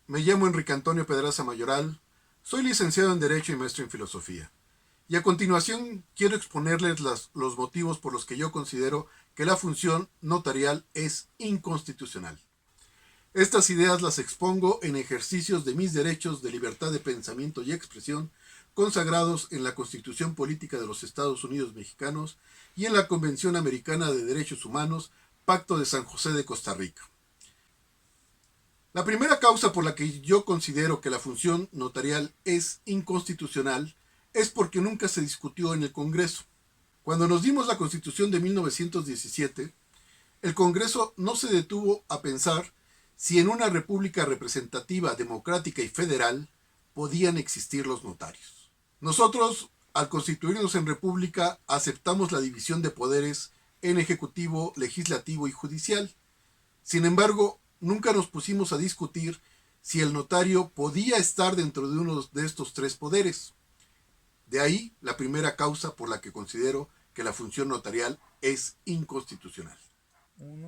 Me llamo Enrique Antonio Pedraza Mayoral, soy licenciado en Derecho y maestro en Filosofía. Y a continuación quiero exponerles los motivos por los que yo considero que la función notarial es inconstitucional. Estas ideas las expongo en ejercicios de mis derechos de libertad de pensamiento y expresión consagrados en la Constitución Política de los Estados Unidos Mexicanos y en la Convención Americana de Derechos Humanos, Pacto de San José de Costa Rica. La primera causa por la que yo considero que la función notarial es inconstitucional es porque nunca se discutió en el Congreso. Cuando nos dimos la Constitución de 1917, el Congreso no se detuvo a pensar si en una república representativa, democrática y federal podían existir los notarios. Nosotros, al constituirnos en república, aceptamos la división de poderes en ejecutivo, legislativo y judicial. Sin embargo, nunca nos pusimos a discutir si el notario podía estar dentro de uno de estos tres poderes. De ahí la primera causa por la que considero que la función notarial es inconstitucional.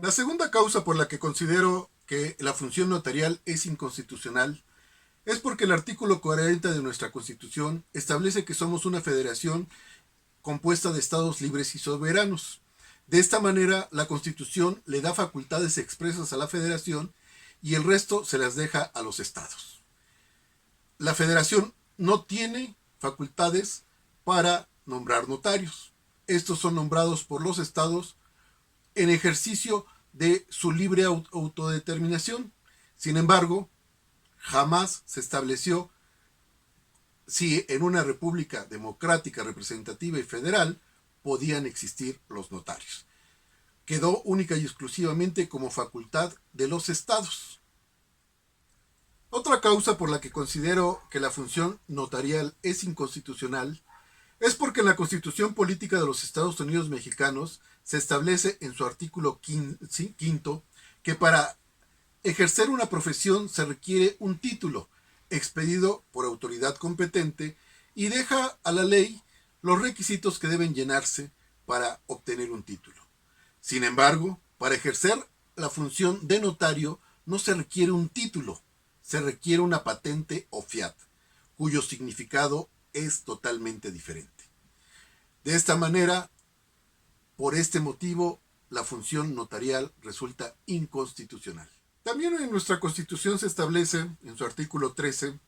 La segunda causa por la que considero que la función notarial es inconstitucional es porque el artículo 40 de nuestra Constitución establece que somos una federación compuesta de estados libres y soberanos. De esta manera, la Constitución le da facultades expresas a la federación y el resto se las deja a los estados. La federación no tiene facultades para nombrar notarios. Estos son nombrados por los estados en ejercicio de su libre autodeterminación. Sin embargo, jamás se estableció si en una república democrática, representativa y federal podían existir los notarios. Quedó única y exclusivamente como facultad de los estados. Otra causa por la que considero que la función notarial es inconstitucional es porque en la Constitución Política de los Estados Unidos Mexicanos se establece en su artículo quinto que para ejercer una profesión se requiere un título expedido por autoridad competente y deja a la ley los requisitos que deben llenarse para obtener un título. Sin embargo, para ejercer la función de notario no se requiere un título, se requiere una patente o fiat, cuyo significado es totalmente diferente. De esta manera, por este motivo, la función notarial resulta inconstitucional. También en nuestra Constitución se establece, en su artículo 13,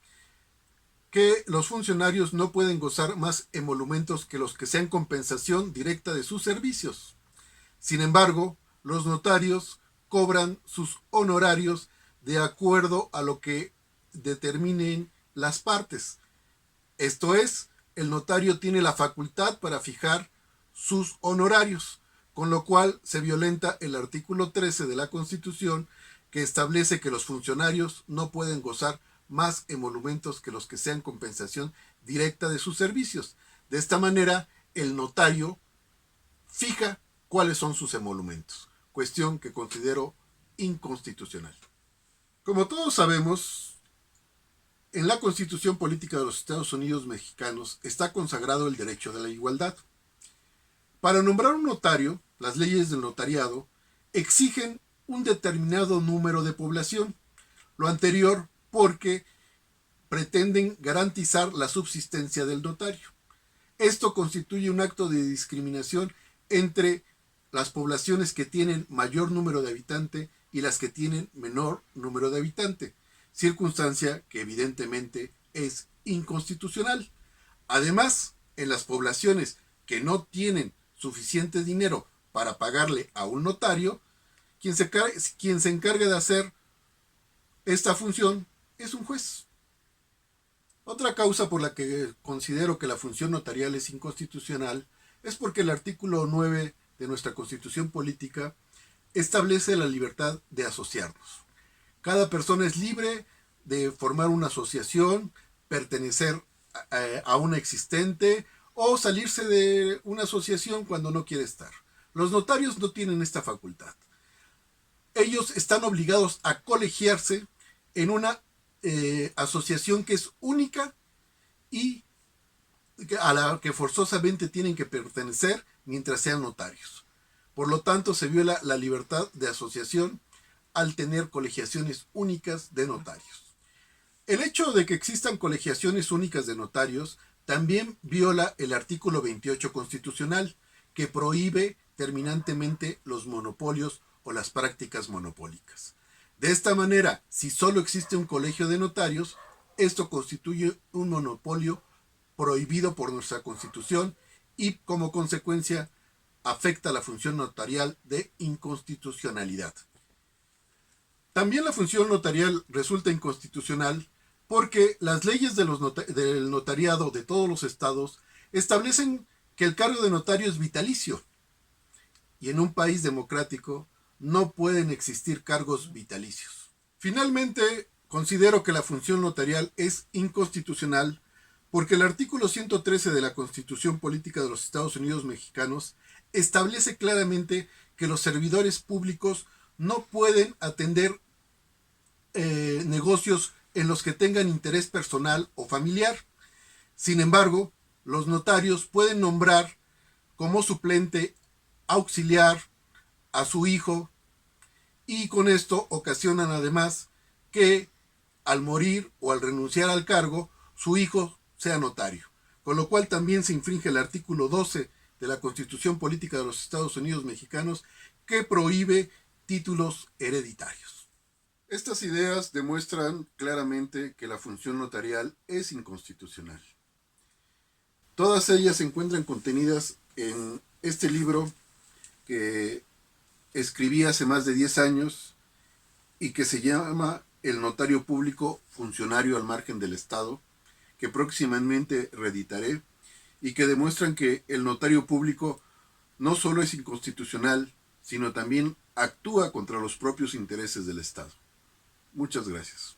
que los funcionarios no pueden gozar más emolumentos que los que sean compensación directa de sus servicios. Sin embargo, los notarios cobran sus honorarios de acuerdo a lo que determinen las partes. Esto es, el notario tiene la facultad para fijar sus honorarios, con lo cual se violenta el artículo 13 de la Constitución, que establece que los funcionarios no pueden gozar más emolumentos que los que sean compensación directa de sus servicios. De esta manera, el notario fija cuáles son sus emolumentos, cuestión que considero inconstitucional. Como todos sabemos, en la Constitución Política de los Estados Unidos Mexicanos está consagrado el derecho de la igualdad. Para nombrar un notario, las leyes del notariado exigen un determinado número de población. Lo anterior porque pretenden garantizar la subsistencia del notario. Esto constituye un acto de discriminación entre las poblaciones que tienen mayor número de habitante y las que tienen menor número de habitante, circunstancia que evidentemente es inconstitucional. Además, en las poblaciones que no tienen suficiente dinero para pagarle a un notario, quien se encarga de hacer esta función es un juez. Otra causa por la que considero que la función notarial es inconstitucional es porque el artículo 9 de nuestra Constitución Política establece la libertad de asociarnos. Cada persona es libre de formar una asociación, pertenecer a una existente o salirse de una asociación cuando no quiere estar. Los notarios no tienen esta facultad. Ellos están obligados a colegiarse en una asociación que es única y a la que forzosamente tienen que pertenecer mientras sean notarios. Por lo tanto, se viola la libertad de asociación al tener colegiaciones únicas de notarios. El hecho de que existan colegiaciones únicas de notarios también viola el artículo 28 constitucional, que prohíbe terminantemente los monopolios o las prácticas monopólicas. De esta manera, si solo existe un colegio de notarios, esto constituye un monopolio prohibido por nuestra Constitución y, como consecuencia, afecta la función notarial de inconstitucionalidad. También la función notarial resulta inconstitucional porque las leyes de del notariado de todos los estados establecen que el cargo de notario es vitalicio. Y en un país democrático no pueden existir cargos vitalicios. Finalmente, considero que la función notarial es inconstitucional porque el artículo 113 de la Constitución Política de los Estados Unidos Mexicanos establece claramente que los servidores públicos no pueden atender negocios en los que tengan interés personal o familiar. Sin embargo, los notarios pueden nombrar como suplente auxiliar a su hijo y con esto ocasionan además que al morir o al renunciar al cargo, su hijo sea notario, con lo cual también se infringe el artículo 12 de la Constitución Política de los Estados Unidos Mexicanos, que prohíbe títulos hereditarios. Estas ideas demuestran claramente que la función notarial es inconstitucional. Todas ellas se encuentran contenidas en este libro que escribí hace más de 10 años y que se llama El notario público, funcionario al margen del Estado, que próximamente reeditaré, y que demuestran que el notario público no solo es inconstitucional, sino también actúa contra los propios intereses del Estado. Muchas gracias.